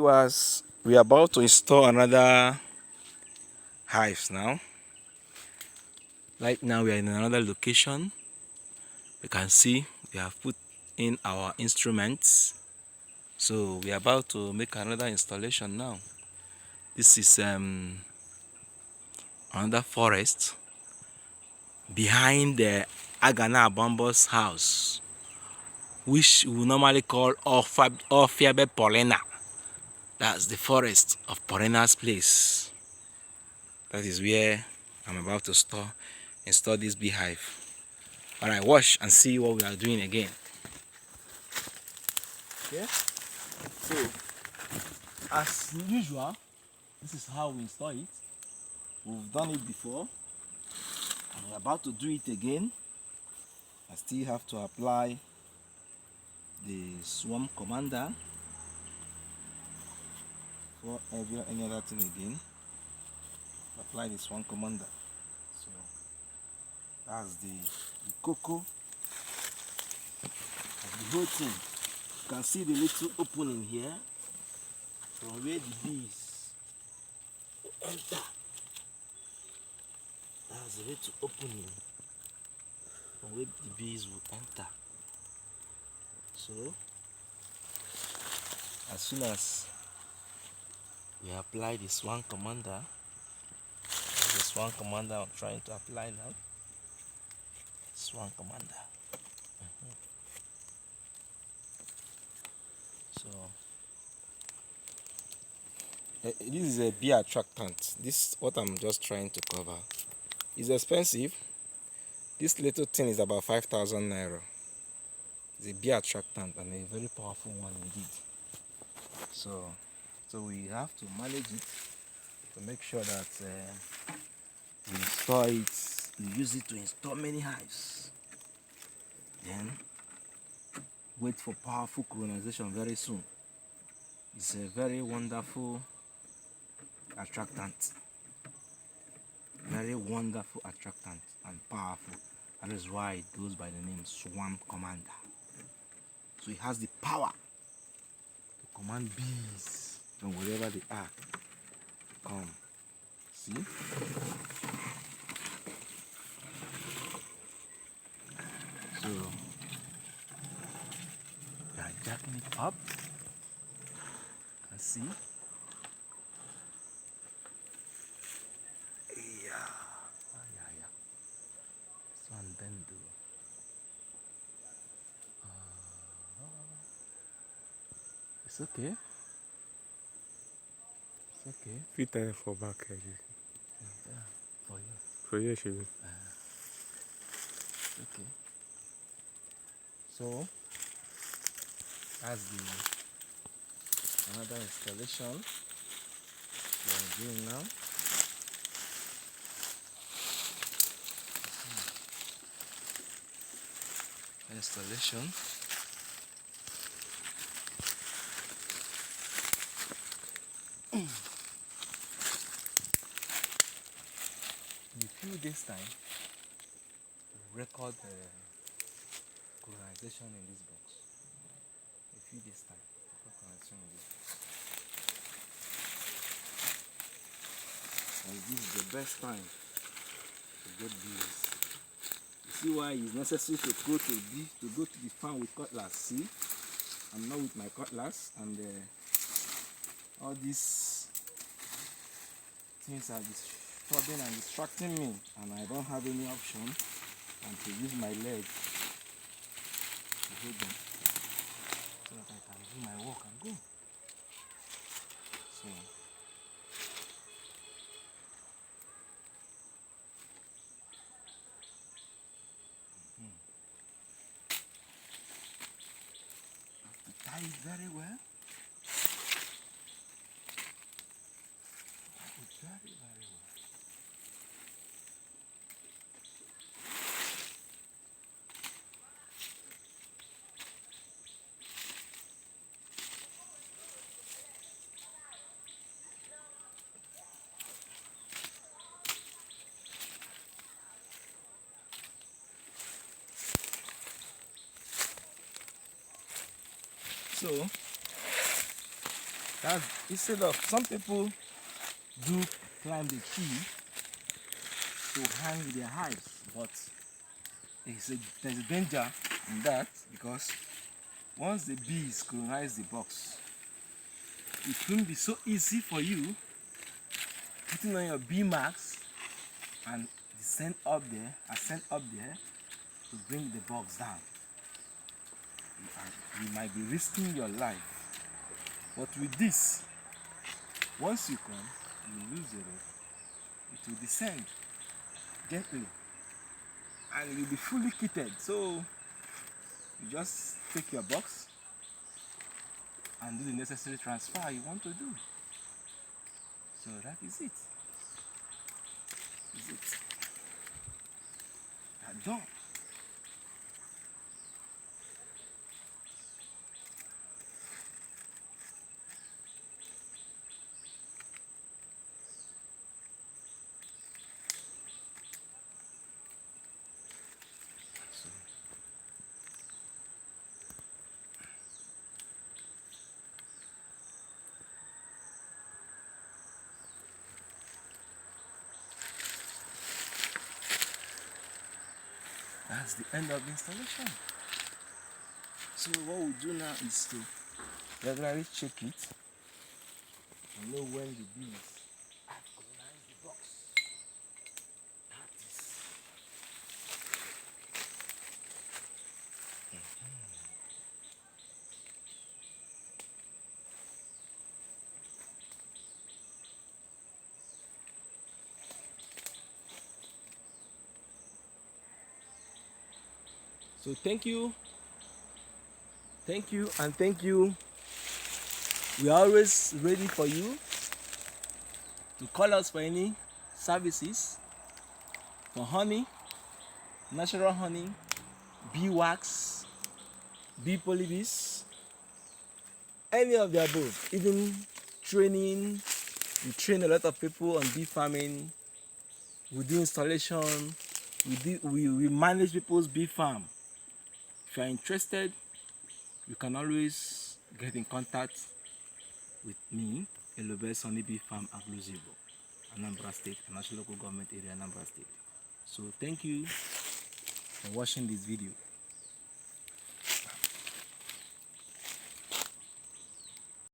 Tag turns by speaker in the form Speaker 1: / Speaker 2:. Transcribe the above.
Speaker 1: viewers, we are about to install another hives now. Right now we are in another location. You can see we have put in our instruments, so we are about to make another installation now. This is another forest behind the ANAMBRA's house, which we normally call Orfiabe Polena. That's the forest of Polena's place. That is where I'm about to install this beehive. Alright, watch and see what we are doing again. Okay, so as usual, this is how we install it. We've done it before and we're about to do it again. I still have to apply the swarm commander for any other thing again. Apply the swarm commander. So that's the cocoa of the whole thing. You can see the little opening here from where the bees enter. That's the little opening from where the bees will enter. So as soon as we apply the swarm commander, the swarm commander I'm trying to apply now. Swarm commander. So this is a bee attractant. This what I'm just trying to cover. It's expensive. This little thing is about 5,000 naira. It's a bee attractant and a very powerful one indeed. So we have to manage it to make sure that we install it, we use it to install many hives. Then wait for powerful colonization very soon. It's a very wonderful attractant. Very wonderful attractant and powerful. That is why it goes by the name Swarm Commander. So it has the power to command bees from wherever they are. Come, see? So we are jacking it up. See? Yeah. This one then do. It's okay. It's okay.
Speaker 2: Fit time for back here.
Speaker 1: Yeah, for you.
Speaker 2: For you, she will.
Speaker 1: Okay. So that's another installation we are doing now. Installation. In a few days' time, we'll record the colonization in this box. In a few days' time, colonization in this box. And this is the best time to get bees. You see why it's necessary to go to the farm with cutlass. See, I'm not with my cutlass, and all these things are disturbing and distracting me, and I don't have any option than to use my leg to hold them so that I can do my work and go. So have to tie it very well. Tie it very, very well. So That's instead of some people do climb the tree to hang their hives, but there's a danger in that because once the bees colonize the box, it won't be so easy for you putting on your bee marks and ascend up there to bring the box down. You might be risking your life. But with this, once you come, you lose the rope, it will descend gently and you'll be fully kitted. So you just take your box and do the necessary transfer you want to do. So that is it. Done. That's the end of the installation. So what we'll do now is to regularly check it and know when the bees have colonized the box. That is. So thank you and thank you. We are always ready for you to call us for any services for honey, natural honey, bee wax, bee polybees, any of the above. Even training, we train a lot of people on bee farming. We do installation, we manage people's bee farm. If you are interested, you can always get in contact with me, Elobes Honey Bee Farm, Aguluzigbo, ANAMBRA State, Anocha Local Government Area, Anambra State. So thank you for watching this video.